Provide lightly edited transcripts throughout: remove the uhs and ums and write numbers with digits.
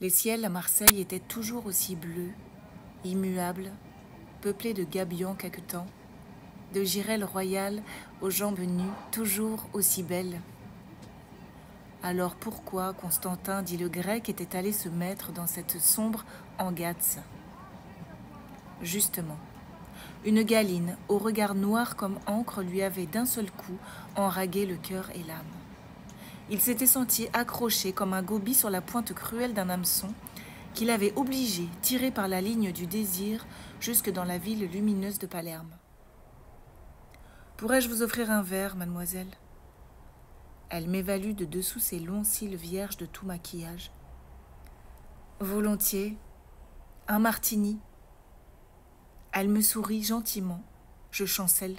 Les ciels à Marseille étaient toujours aussi bleus, immuables, peuplés de gabions caquetants, de girelles royales aux jambes nues, toujours aussi belles. Alors pourquoi Constantin, dit le grec, était allé se mettre dans cette sombre Angatse? Justement, une galine au regard noir comme encre lui avait d'un seul coup enragué le cœur et l'âme. Il s'était senti accroché comme un gobi sur la pointe cruelle d'un hameçon qui l'avait obligé, tiré par la ligne du désir, jusque dans la ville lumineuse de Palerme. « Pourrais-je vous offrir un verre, mademoiselle ?» Elle m'évalue de dessous ses longs cils vierges de tout maquillage. « Volontiers. Un martini. » Elle me sourit gentiment. Je chancelle.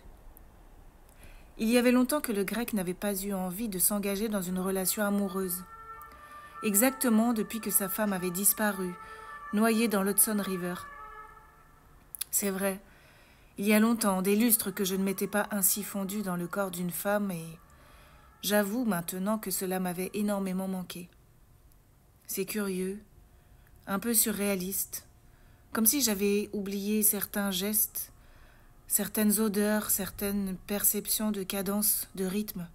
Il y avait longtemps que le grec n'avait pas eu envie de s'engager dans une relation amoureuse. Exactement depuis que sa femme avait disparu, noyée dans l'Hudson River. C'est vrai, il y a longtemps, des lustres que je ne m'étais pas ainsi fondue dans le corps d'une femme et j'avoue maintenant que cela m'avait énormément manqué. C'est curieux, un peu surréaliste, comme si j'avais oublié certains gestes, certaines odeurs, certaines perceptions de cadence, de rythme.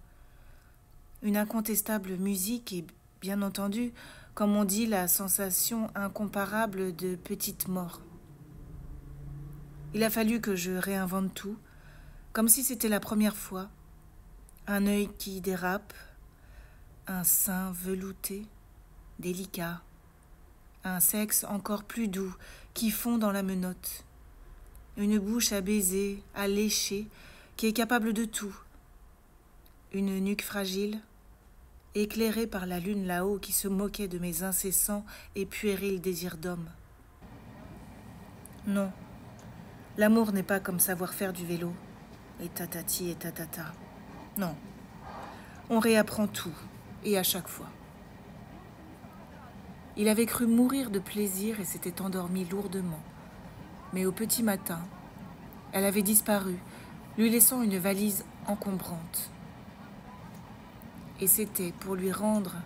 Une incontestable musique et, bien entendu, comme on dit, la sensation incomparable de petite mort. Il a fallu que je réinvente tout, comme si c'était la première fois. Un œil qui dérape, un sein velouté, délicat, un sexe encore plus doux qui fond dans la menotte, une bouche à baiser, à lécher, qui est capable de tout, une nuque fragile, éclairée par la lune là-haut qui se moquait de mes incessants et puérils désirs d'homme. Non, l'amour n'est pas comme savoir faire du vélo, et tatati et tatata. Non, on réapprend tout, et à chaque fois. Il avait cru mourir de plaisir et s'était endormi lourdement. Mais au petit matin, elle avait disparu, lui laissant une valise encombrante. Et c'était pour lui rendre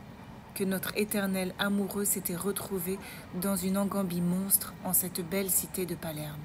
que notre éternel amoureux s'était retrouvé dans une engambie monstre en cette belle cité de Palerme.